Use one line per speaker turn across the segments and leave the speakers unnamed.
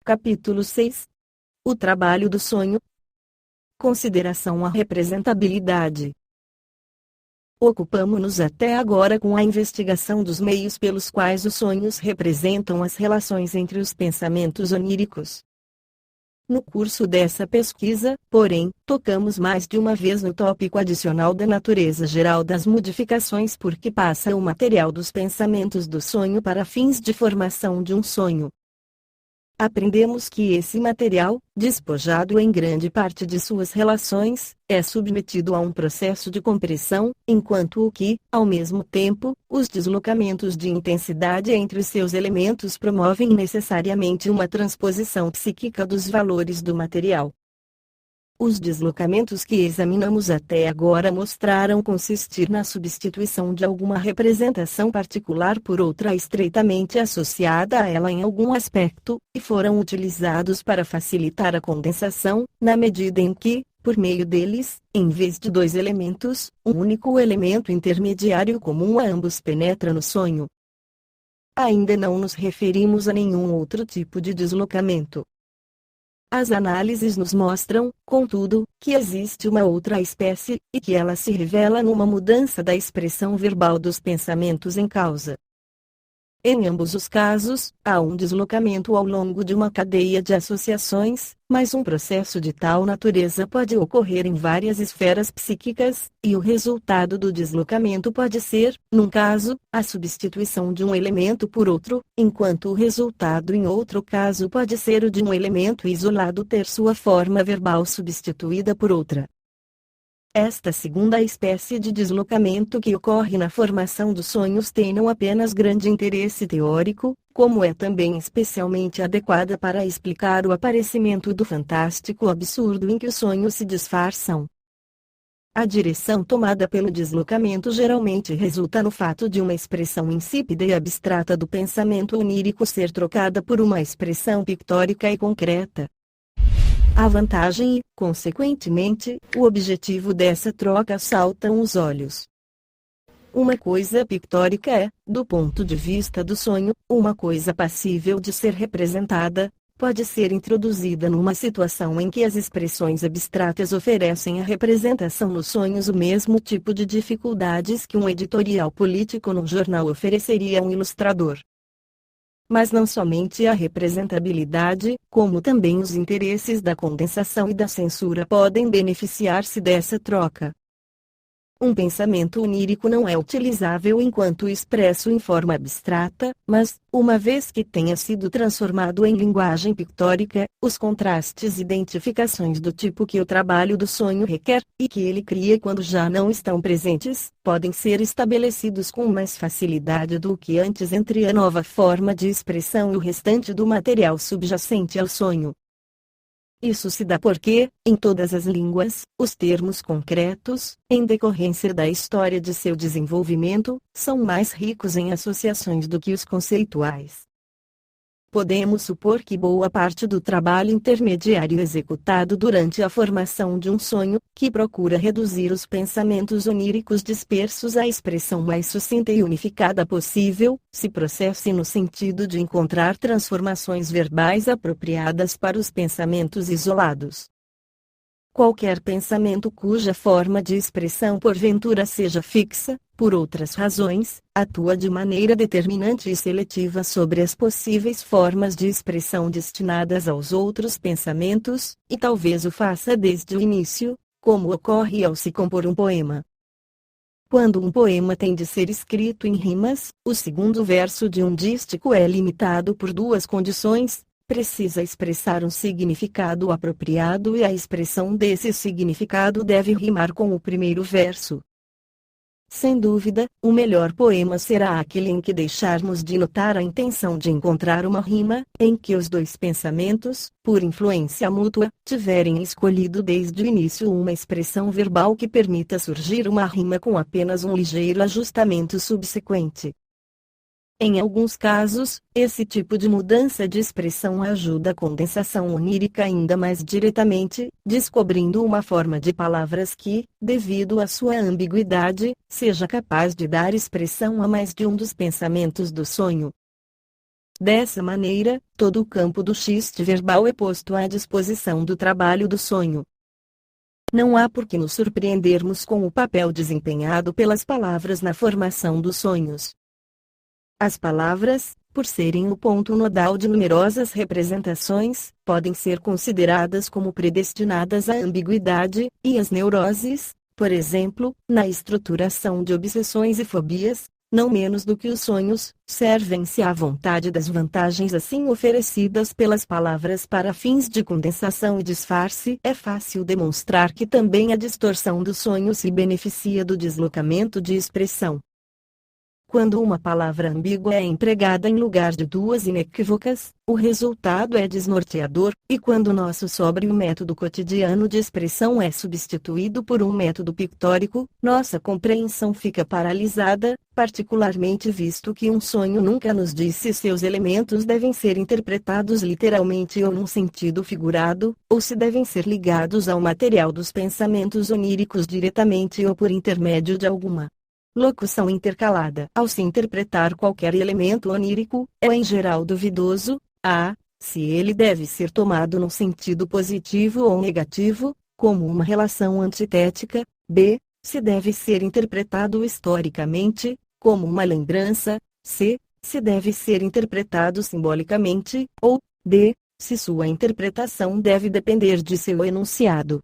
Capítulo 6. O trabalho do sonho. Consideração à representabilidade. Ocupamo-nos até agora com a investigação dos meios pelos quais os sonhos representam as relações entre os pensamentos oníricos. No curso dessa pesquisa, porém, tocamos mais de uma vez no tópico adicional da natureza geral das modificações por que passa o material dos pensamentos do sonho para fins de formação de um sonho. Aprendemos que esse material, despojado em grande parte de suas relações, é submetido a um processo de compressão, enquanto o que, ao mesmo tempo, os deslocamentos de intensidade entre os seus elementos promovem necessariamente uma transposição psíquica dos valores do material. Os deslocamentos que examinamos até agora mostraram consistir na substituição de alguma representação particular por outra estreitamente associada a ela em algum aspecto, e foram utilizados para facilitar a condensação, na medida em que, por meio deles, em vez de dois elementos, um único elemento intermediário comum a ambos penetra no sonho. Ainda não nos referimos a nenhum outro tipo de deslocamento. As análises nos mostram, contudo, que existe uma outra espécie, e que ela se revela numa mudança da expressão verbal dos pensamentos em causa. Em ambos os casos, há um deslocamento ao longo de uma cadeia de associações, mas um processo de tal natureza pode ocorrer em várias esferas psíquicas, e o resultado do deslocamento pode ser, num caso, a substituição de um elemento por outro, enquanto o resultado em outro caso pode ser o de um elemento isolado ter sua forma verbal substituída por outra. Esta segunda espécie de deslocamento que ocorre na formação dos sonhos tem não apenas grande interesse teórico, como é também especialmente adequada para explicar o aparecimento do fantástico absurdo em que os sonhos se disfarçam. A direção tomada pelo deslocamento geralmente resulta no fato de uma expressão insípida e abstrata do pensamento onírico ser trocada por uma expressão pictórica e concreta. A vantagem e, consequentemente, o objetivo dessa troca saltam aos olhos. Uma coisa pictórica é, do ponto de vista do sonho, uma coisa passível de ser representada, pode ser introduzida numa situação em que as expressões abstratas oferecem à representação nos sonhos o mesmo tipo de dificuldades que um editorial político num jornal ofereceria a um ilustrador. Mas não somente a representabilidade, como também os interesses da condensação e da censura podem beneficiar-se dessa troca. Um pensamento onírico não é utilizável enquanto expresso em forma abstrata, mas, uma vez que tenha sido transformado em linguagem pictórica, os contrastes e identificações do tipo que o trabalho do sonho requer, e que ele cria quando já não estão presentes, podem ser estabelecidos com mais facilidade do que antes entre a nova forma de expressão e o restante do material subjacente ao sonho. Isso se dá porque, em todas as línguas, os termos concretos, em decorrência da história de seu desenvolvimento, são mais ricos em associações do que os conceituais. Podemos supor que boa parte do trabalho intermediário executado durante a formação de um sonho, que procura reduzir os pensamentos oníricos dispersos à expressão mais sucinta e unificada possível, se processe no sentido de encontrar transformações verbais apropriadas para os pensamentos isolados. Qualquer pensamento cuja forma de expressão porventura seja fixa, por outras razões, atua de maneira determinante e seletiva sobre as possíveis formas de expressão destinadas aos outros pensamentos, e talvez o faça desde o início, como ocorre ao se compor um poema. Quando um poema tem de ser escrito em rimas, o segundo verso de um dístico é limitado por duas condições. Precisa expressar um significado apropriado e a expressão desse significado deve rimar com o primeiro verso. Sem dúvida, o melhor poema será aquele em que deixarmos de notar a intenção de encontrar uma rima, em que os dois pensamentos, por influência mútua, tiverem escolhido desde o início uma expressão verbal que permita surgir uma rima com apenas um ligeiro ajustamento subsequente. Em alguns casos, esse tipo de mudança de expressão ajuda a condensação onírica ainda mais diretamente, descobrindo uma forma de palavras que, devido à sua ambiguidade, seja capaz de dar expressão a mais de um dos pensamentos do sonho. Dessa maneira, todo o campo do xiste verbal é posto à disposição do trabalho do sonho. Não há por que nos surpreendermos com o papel desempenhado pelas palavras na formação dos sonhos. As palavras, por serem o ponto nodal de numerosas representações, podem ser consideradas como predestinadas à ambiguidade, e as neuroses, por exemplo, na estruturação de obsessões e fobias, não menos do que os sonhos, servem-se à vontade das vantagens assim oferecidas pelas palavras para fins de condensação e disfarce. É fácil demonstrar que também a distorção do sonho se beneficia do deslocamento de expressão. Quando uma palavra ambígua é empregada em lugar de duas inequívocas, o resultado é desnorteador, e quando nosso sóbrio método cotidiano de expressão é substituído por um método pictórico, nossa compreensão fica paralisada, particularmente visto que um sonho nunca nos diz se seus elementos devem ser interpretados literalmente ou num sentido figurado, ou se devem ser ligados ao material dos pensamentos oníricos diretamente ou por intermédio de alguma locução intercalada. Ao se interpretar qualquer elemento onírico, é em geral duvidoso, a. se ele deve ser tomado num sentido positivo ou negativo, como uma relação antitética, b. se deve ser interpretado historicamente, como uma lembrança, c. se deve ser interpretado simbolicamente, ou d. se sua interpretação deve depender de seu enunciado.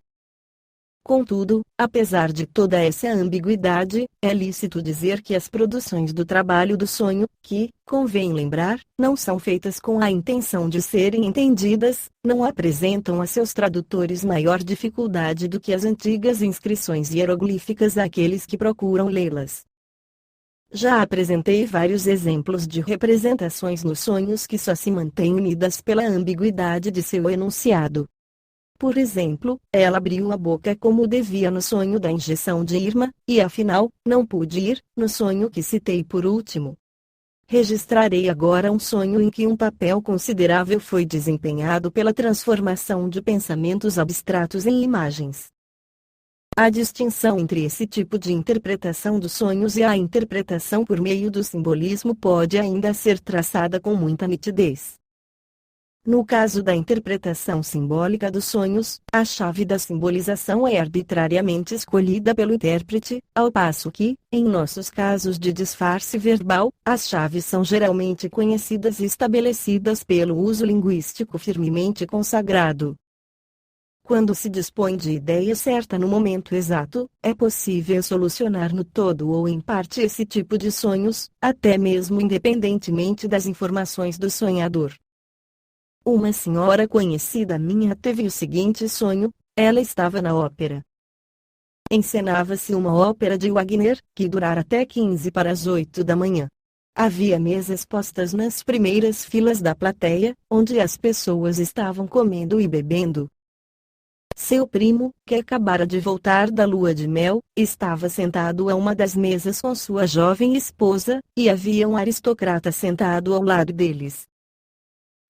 Contudo, apesar de toda essa ambiguidade, é lícito dizer que as produções do trabalho do sonho, que, convém lembrar, não são feitas com a intenção de serem entendidas, não apresentam a seus tradutores maior dificuldade do que as antigas inscrições hieroglíficas àqueles que procuram lê-las. Já apresentei vários exemplos de representações nos sonhos que só se mantêm unidas pela ambiguidade de seu enunciado. Por exemplo, ela abriu a boca como devia no sonho da injeção de Irma, e afinal, não pude ir, no sonho que citei por último. Registrarei agora um sonho em que um papel considerável foi desempenhado pela transformação de pensamentos abstratos em imagens. A distinção entre esse tipo de interpretação dos sonhos e a interpretação por meio do simbolismo pode ainda ser traçada com muita nitidez. No caso da interpretação simbólica dos sonhos, a chave da simbolização é arbitrariamente escolhida pelo intérprete, ao passo que, em nossos casos de disfarce verbal, as chaves são geralmente conhecidas e estabelecidas pelo uso linguístico firmemente consagrado. Quando se dispõe de ideia certa no momento exato, é possível solucionar no todo ou em parte esse tipo de sonhos, até mesmo independentemente das informações do sonhador. Uma senhora conhecida minha teve o seguinte sonho: ela estava na ópera. Encenava-se uma ópera de Wagner, que durara até 15 para as 8 da manhã. Havia mesas postas nas primeiras filas da plateia, onde as pessoas estavam comendo e bebendo. Seu primo, que acabara de voltar da lua de mel, estava sentado a uma das mesas com sua jovem esposa, e havia um aristocrata sentado ao lado deles.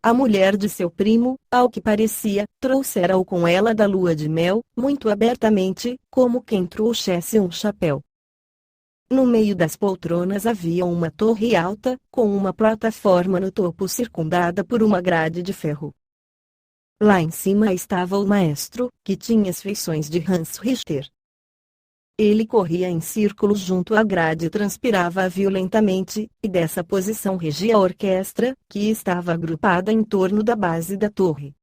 A mulher de seu primo, ao que parecia, trouxera-o com ela da lua de mel, muito abertamente, como quem trouxesse um chapéu. No meio das poltronas havia uma torre alta, com uma plataforma no topo circundada por uma grade de ferro. Lá em cima estava o maestro, que tinha as feições de Hans Richter. Ele corria em círculos junto à grade e transpirava violentamente, e dessa posição regia a orquestra, que estava agrupada em torno da base da torre.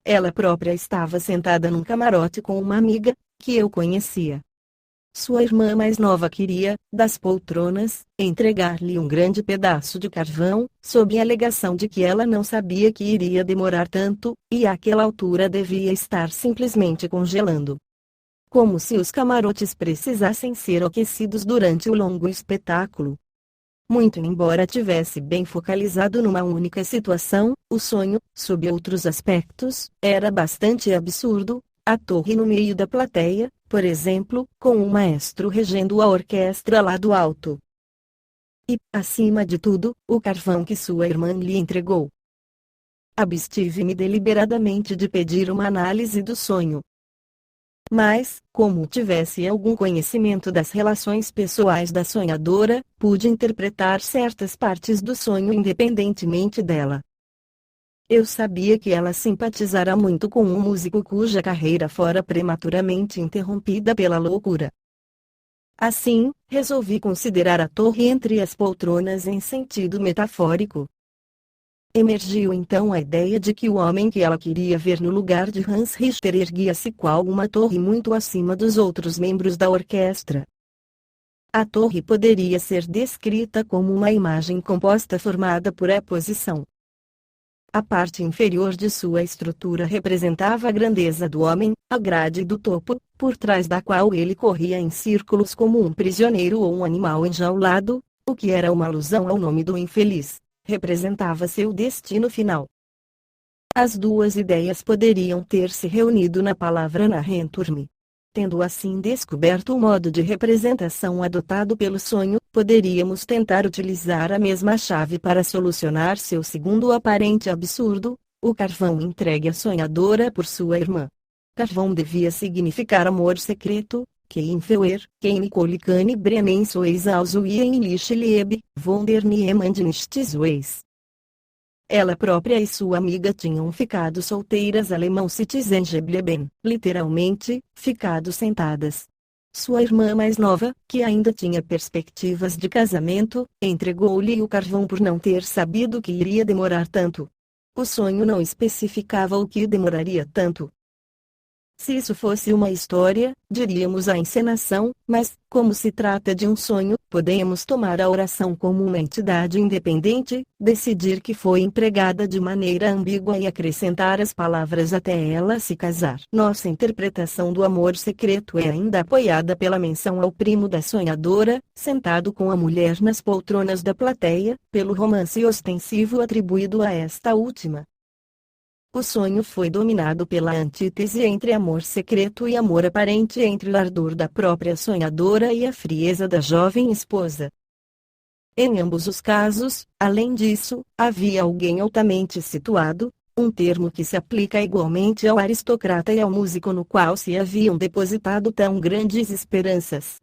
Ela própria estava sentada num camarote com uma amiga, que eu conhecia. Sua irmã mais nova queria, das poltronas, entregar-lhe um grande pedaço de carvão, sob a alegação de que ela não sabia que iria demorar tanto, e àquela altura devia estar simplesmente congelando. Como se os camarotes precisassem ser aquecidos durante o longo espetáculo. Muito embora tivesse bem focalizado numa única situação, o sonho, sob outros aspectos, era bastante absurdo. A torre no meio da plateia, por exemplo, com o maestro regendo a orquestra lá do alto. E, acima de tudo, o carvão que sua irmã lhe entregou. Abstive-me deliberadamente de pedir uma análise do sonho. Mas, como tivesse algum conhecimento das relações pessoais da sonhadora, pude interpretar certas partes do sonho independentemente dela. Eu sabia que ela simpatizara muito com um músico cuja carreira fora prematuramente interrompida pela loucura. Assim, resolvi considerar a torre entre as poltronas em sentido metafórico. Emergiu então a ideia de que o homem que ela queria ver no lugar de Hans Richter erguia-se qual uma torre muito acima dos outros membros da orquestra. A torre poderia ser descrita como uma imagem composta formada por a posição. A parte inferior de sua estrutura representava a grandeza do homem, a grade do topo, por trás da qual ele corria em círculos como um prisioneiro ou um animal enjaulado, o que era uma alusão ao nome do infeliz. Representava seu destino final. As duas ideias poderiam ter se reunido na palavra Narrenturm. Tendo assim descoberto o modo de representação adotado pelo sonho, poderíamos tentar utilizar a mesma chave para solucionar seu segundo aparente absurdo, o carvão entregue à sonhadora por sua irmã. Carvão devia significar amor secreto, Kein Feuer, Kein Kolikane Bremen Sois Auswien Lichlieb, von der Niemand Nichts Weis. Ela própria e sua amiga tinham ficado solteiras alemão Citizen geblieben, literalmente, ficado sentadas. Sua irmã mais nova, que ainda tinha perspectivas de casamento, entregou-lhe o carvão por não ter sabido que iria demorar tanto. O sonho não especificava o que demoraria tanto. Se isso fosse uma história, diríamos a encenação, mas, como se trata de um sonho, podemos tomar a oração como uma entidade independente, decidir que foi empregada de maneira ambígua e acrescentar as palavras até ela se casar. Nossa interpretação do amor secreto é ainda apoiada pela menção ao primo da sonhadora, sentado com a mulher nas poltronas da plateia, pelo romance ostensivo atribuído a esta última. O sonho foi dominado pela antítese entre amor secreto e amor aparente, entre o ardor da própria sonhadora e a frieza da jovem esposa. Em ambos os casos, além disso, havia alguém altamente situado, um termo que se aplica igualmente ao aristocrata e ao músico no qual se haviam depositado tão grandes esperanças.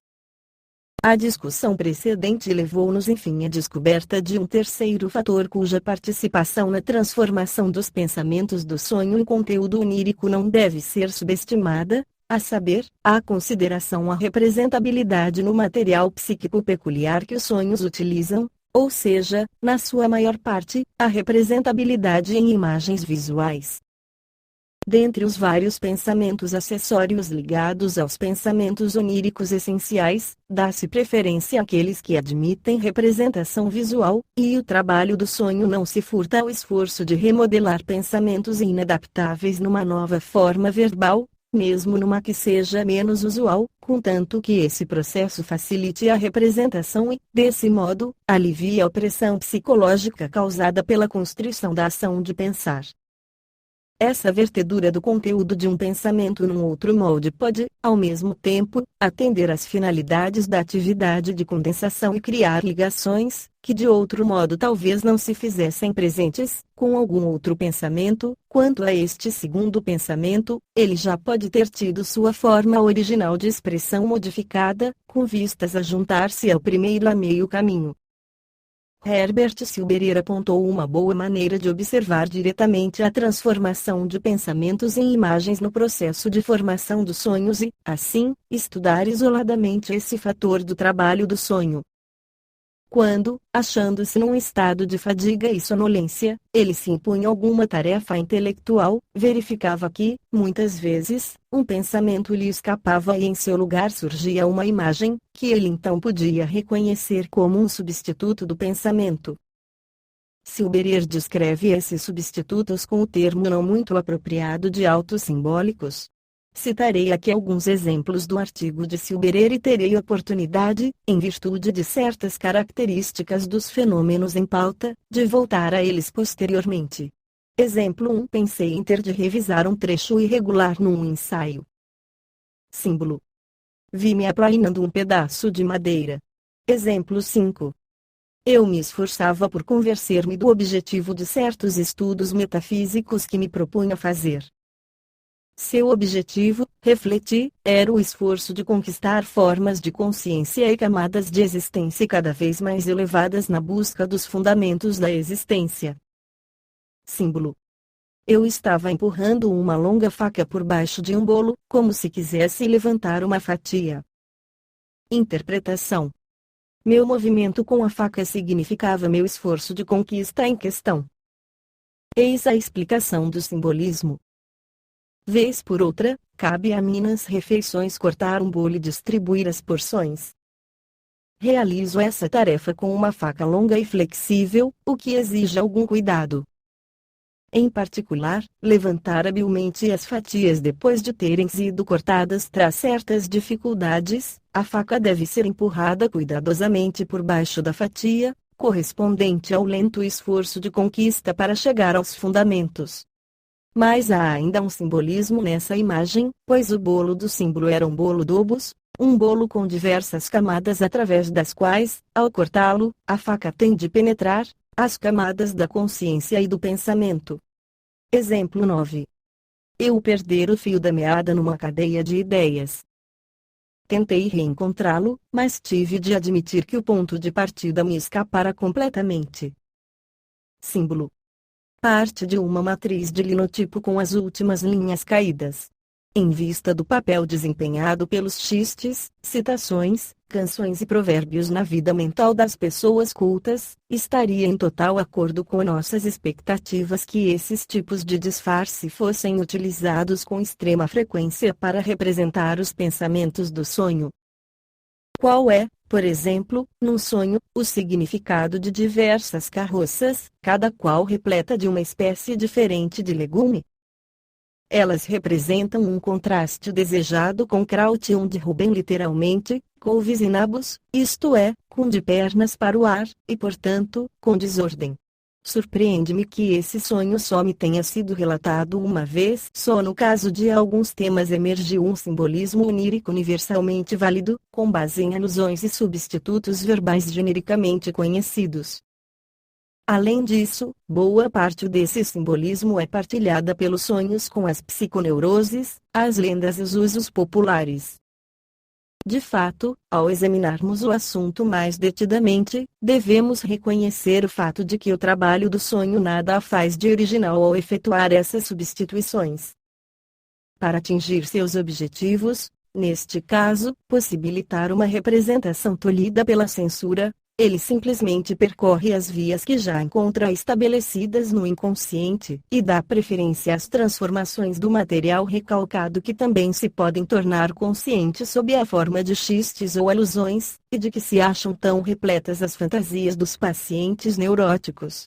A discussão precedente levou-nos enfim à descoberta de um terceiro fator cuja participação na transformação dos pensamentos do sonho em conteúdo onírico não deve ser subestimada, a saber, a consideração à representabilidade no material psíquico peculiar que os sonhos utilizam, ou seja, na sua maior parte, a representabilidade em imagens visuais. Dentre os vários pensamentos acessórios ligados aos pensamentos oníricos essenciais, dá-se preferência àqueles que admitem representação visual, e o trabalho do sonho não se furta ao esforço de remodelar pensamentos inadaptáveis numa nova forma verbal, mesmo numa que seja menos usual, contanto que esse processo facilite a representação e, desse modo, alivie a opressão psicológica causada pela constrição da ação de pensar. Essa vertedura do conteúdo de um pensamento num outro molde pode, ao mesmo tempo, atender às finalidades da atividade de condensação e criar ligações, que de outro modo talvez não se fizessem presentes, com algum outro pensamento. Quanto a este segundo pensamento, ele já pode ter tido sua forma original de expressão modificada, com vistas a juntar-se ao primeiro a meio caminho. Herbert Silberer apontou uma boa maneira de observar diretamente a transformação de pensamentos em imagens no processo de formação dos sonhos e, assim, estudar isoladamente esse fator do trabalho do sonho. Quando, achando-se num estado de fadiga e sonolência, ele se impunha alguma tarefa intelectual, verificava que, muitas vezes, um pensamento lhe escapava e em seu lugar surgia uma imagem, que ele então podia reconhecer como um substituto do pensamento. Silberer descreve esses substitutos com o termo não muito apropriado de autos simbólicos. Citarei aqui alguns exemplos do artigo de Silberer e terei oportunidade, em virtude de certas características dos fenômenos em pauta, de voltar a eles posteriormente. Exemplo 1. Pensei em ter de revisar um trecho irregular num ensaio. Símbolo. Vi-me aplainando um pedaço de madeira. Exemplo 5. Eu me esforçava por convencer-me do objetivo de certos estudos metafísicos que me propunha fazer. Seu objetivo, refleti, era o esforço de conquistar formas de consciência e camadas de existência cada vez mais elevadas na busca dos fundamentos da existência. Símbolo. Eu estava empurrando uma longa faca por baixo de um bolo, como se quisesse levantar uma fatia. Interpretação. Meu movimento com a faca significava meu esforço de conquista em questão. Eis a explicação do simbolismo. Vez por outra, cabe a mim nas refeições cortar um bolo e distribuir as porções. Realizo essa tarefa com uma faca longa e flexível, o que exige algum cuidado. Em particular, levantar habilmente as fatias depois de terem sido cortadas traz certas dificuldades. A faca deve ser empurrada cuidadosamente por baixo da fatia, correspondente ao lento esforço de conquista para chegar aos fundamentos. Mas há ainda um simbolismo nessa imagem, pois o bolo do símbolo era um bolo dobos, um bolo com diversas camadas através das quais, ao cortá-lo, a faca tem de penetrar as camadas da consciência e do pensamento. Exemplo 9. Eu perder o fio da meada numa cadeia de ideias. Tentei reencontrá-lo, mas tive de admitir que o ponto de partida me escapara completamente. Símbolo. Parte de uma matriz de linotipo com as últimas linhas caídas. Em vista do papel desempenhado pelos xistes, citações, canções e provérbios na vida mental das pessoas cultas, estaria em total acordo com nossas expectativas que esses tipos de disfarce fossem utilizados com extrema frequência para representar os pensamentos do sonho. Qual é, por exemplo, num sonho, o significado de diversas carroças, cada qual repleta de uma espécie diferente de legume? Elas representam um contraste desejado com Kraut de Rubem, literalmente, couves e nabos, isto é, com de pernas para o ar, e portanto, com desordem. Surpreende-me que esse sonho só me tenha sido relatado uma vez só. No caso de alguns temas emergiu um simbolismo onírico universalmente válido, com base em alusões e substitutos verbais genericamente conhecidos. Além disso, boa parte desse simbolismo é partilhada pelos sonhos com as psiconeuroses, as lendas e os usos populares. De fato, ao examinarmos o assunto mais detidamente, devemos reconhecer o fato de que o trabalho do sonho nada faz de original ao efetuar essas substituições. Para atingir seus objetivos, neste caso, possibilitar uma representação tolhida pela censura, ele simplesmente percorre as vias que já encontra estabelecidas no inconsciente, e dá preferência às transformações do material recalcado que também se podem tornar conscientes sob a forma de xistes ou alusões, e de que se acham tão repletas as fantasias dos pacientes neuróticos.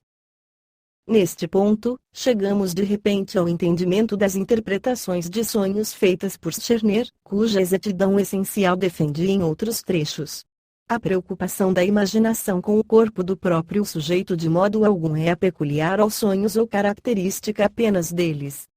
Neste ponto, chegamos de repente ao entendimento das interpretações de sonhos feitas por Scherner, cuja exatidão essencial defendi em outros trechos. A preocupação da imaginação com o corpo do próprio sujeito de modo algum é peculiar aos sonhos ou característica apenas deles.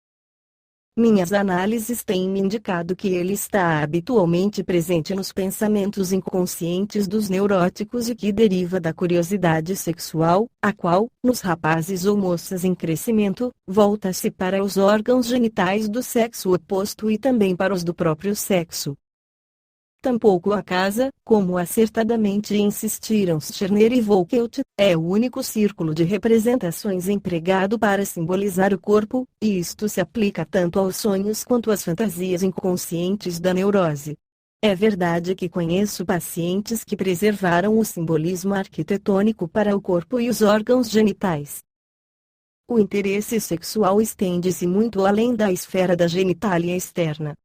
Minhas análises têm me indicado que ele está habitualmente presente nos pensamentos inconscientes dos neuróticos e que deriva da curiosidade sexual, a qual, nos rapazes ou moças em crescimento, volta-se para os órgãos genitais do sexo oposto e também para os do próprio sexo. Tampouco a casa, como acertadamente insistiram Scherner e Volkelt, é o único círculo de representações empregado para simbolizar o corpo, e isto se aplica tanto aos sonhos quanto às fantasias inconscientes da neurose. É verdade que conheço pacientes que preservaram o simbolismo arquitetônico para o corpo e os órgãos genitais. O interesse sexual estende-se muito além da esfera da genitália externa.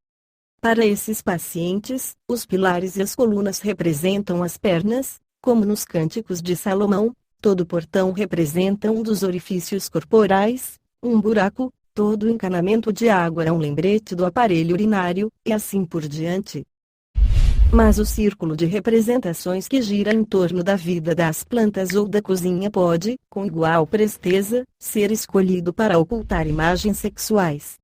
Para esses pacientes, os pilares e as colunas representam as pernas, como nos Cânticos de Salomão, todo portão representa um dos orifícios corporais, um buraco, todo encanamento de água é um lembrete do aparelho urinário, e assim por diante. Mas o círculo de representações que gira em torno da vida das plantas ou da cozinha pode, com igual presteza, ser escolhido para ocultar imagens sexuais.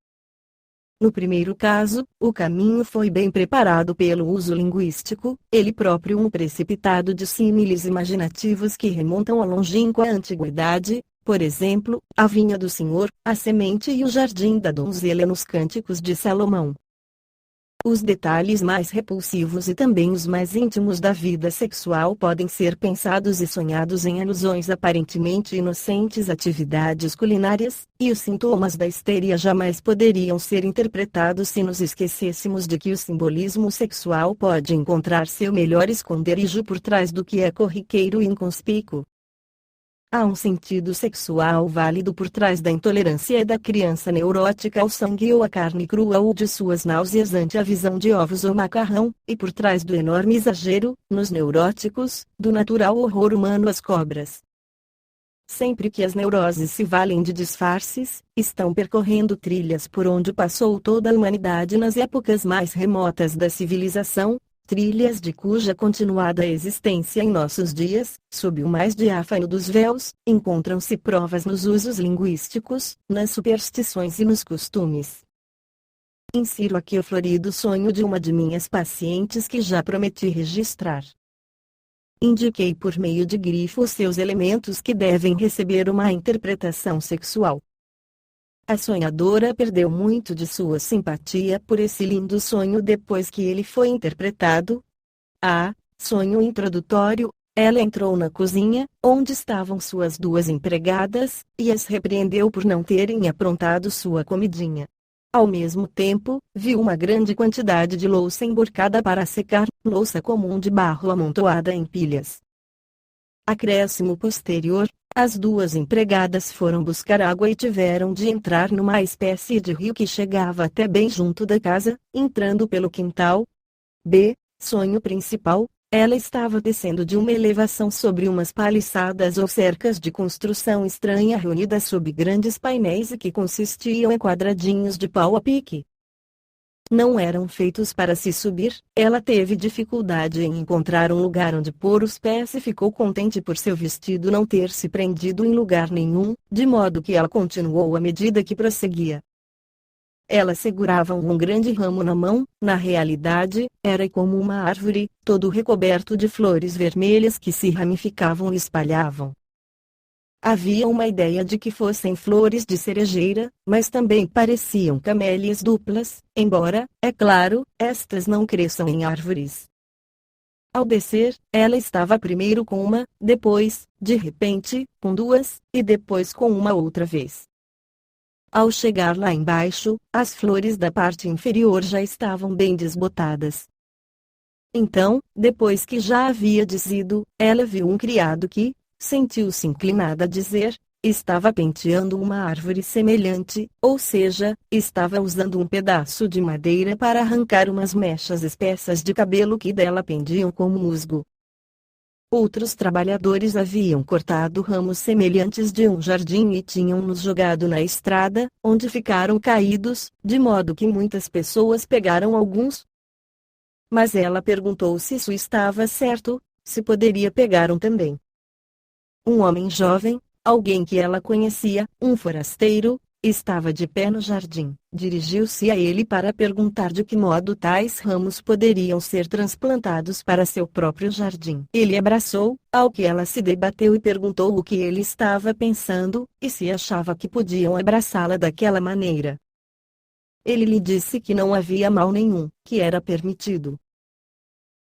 No primeiro caso, o caminho foi bem preparado pelo uso linguístico, ele próprio um precipitado de símiles imaginativos que remontam à longínqua antiguidade, por exemplo, a vinha do Senhor, a semente e o jardim da donzela nos Cânticos de Salomão. Os detalhes mais repulsivos e também os mais íntimos da vida sexual podem ser pensados e sonhados em alusões aparentemente inocentes atividades culinárias, e os sintomas da histeria jamais poderiam ser interpretados se nos esquecêssemos de que o simbolismo sexual pode encontrar seu melhor esconderijo por trás do que é corriqueiro e inconspícuo. Há um sentido sexual válido por trás da intolerância da criança neurótica ao sangue ou à carne crua ou de suas náuseas ante a visão de ovos ou macarrão, e por trás do enorme exagero, nos neuróticos, do natural horror humano às cobras. Sempre que as neuroses se valem de disfarces, estão percorrendo trilhas por onde passou toda a humanidade nas épocas mais remotas da civilização, trilhas de cuja continuada existência em nossos dias, sob o mais diáfano dos véus, encontram-se provas nos usos linguísticos, nas superstições e nos costumes. Insiro aqui o florido sonho de uma de minhas pacientes que já prometi registrar. Indiquei por meio de grifo os seus elementos que devem receber uma interpretação sexual. A sonhadora perdeu muito de sua simpatia por esse lindo sonho depois que ele foi interpretado. Sonho introdutório. Ela entrou na cozinha, onde estavam suas duas empregadas, e as repreendeu por não terem aprontado sua comidinha. Ao mesmo tempo, viu uma grande quantidade de louça emborcada para secar, louça comum de barro amontoada em pilhas. Acréscimo posterior. As duas empregadas foram buscar água e tiveram de entrar numa espécie de rio que chegava até bem junto da casa, entrando pelo quintal. Sonho principal. Ela estava descendo de uma elevação sobre umas paliçadas ou cercas de construção estranha reunidas sob grandes painéis e que consistiam em quadradinhos de pau a pique. Não eram feitos para se subir, ela teve dificuldade em encontrar um lugar onde pôr os pés e ficou contente por seu vestido não ter se prendido em lugar nenhum, de modo que ela continuou à medida que prosseguia. Ela segurava um grande ramo na mão, na realidade, era como uma árvore, todo recoberto de flores vermelhas que se ramificavam e espalhavam. Havia uma ideia de que fossem flores de cerejeira, mas também pareciam camélias duplas, embora, é claro, estas não cresçam em árvores. Ao descer, ela estava primeiro com uma, depois, de repente, com duas, e depois com uma outra vez. Ao chegar lá embaixo, as flores da parte inferior já estavam bem desbotadas. Então, depois que já havia descido, ela viu um criado que, sentiu-se inclinada a dizer, estava penteando uma árvore semelhante, ou seja, estava usando um pedaço de madeira para arrancar umas mechas espessas de cabelo que dela pendiam como musgo. Outros trabalhadores haviam cortado ramos semelhantes de um jardim e tinham-nos jogado na estrada, onde ficaram caídos, de modo que muitas pessoas pegaram alguns. Mas ela perguntou se isso estava certo, se poderia pegar um também. Um homem jovem, alguém que ela conhecia, um forasteiro, estava de pé no jardim. Dirigiu-se a ele para perguntar de que modo tais ramos poderiam ser transplantados para seu próprio jardim. Ele abraçou, ao que ela se debateu e perguntou o que ele estava pensando, e se achava que podiam abraçá-la daquela maneira. Ele lhe disse que não havia mal nenhum, que era permitido.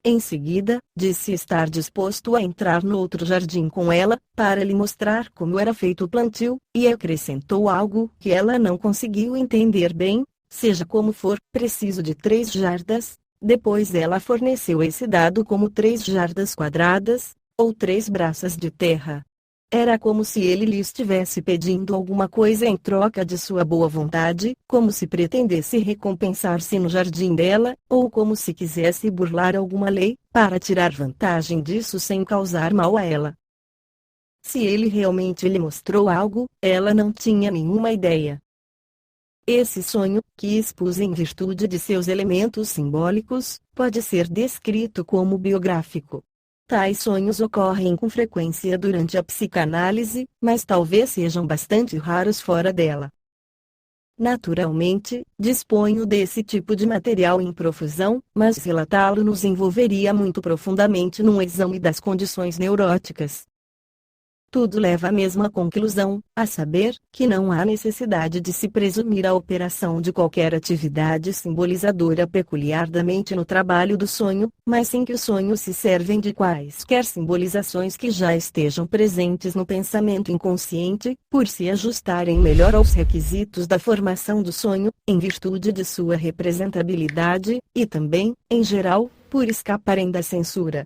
Em seguida, disse estar disposto a entrar no outro jardim com ela, para lhe mostrar como era feito o plantio, e acrescentou algo que ela não conseguiu entender bem: seja como for, preciso de 3 jardas. Depois ela forneceu esse dado como 3 jardas quadradas, ou 3 braças de terra. Era como se ele lhe estivesse pedindo alguma coisa em troca de sua boa vontade, como se pretendesse recompensar-se no jardim dela, ou como se quisesse burlar alguma lei, para tirar vantagem disso sem causar mal a ela. Se ele realmente lhe mostrou algo, ela não tinha nenhuma ideia. Esse sonho, que expus em virtude de seus elementos simbólicos, pode ser descrito como biográfico. Tais sonhos ocorrem com frequência durante a psicanálise, mas talvez sejam bastante raros fora dela. Naturalmente, disponho desse tipo de material em profusão, mas relatá-lo nos envolveria muito profundamente num exame das condições neuróticas. tudo leva à mesma conclusão, a saber, que não há necessidade de se presumir a operação de qualquer atividade simbolizadora peculiar da mente no trabalho do sonho, mas sim que os sonhos se servem de quaisquer simbolizações que já estejam presentes no pensamento inconsciente, por se ajustarem melhor aos requisitos da formação do sonho, em virtude de sua representabilidade, e também, em geral, por escaparem da censura.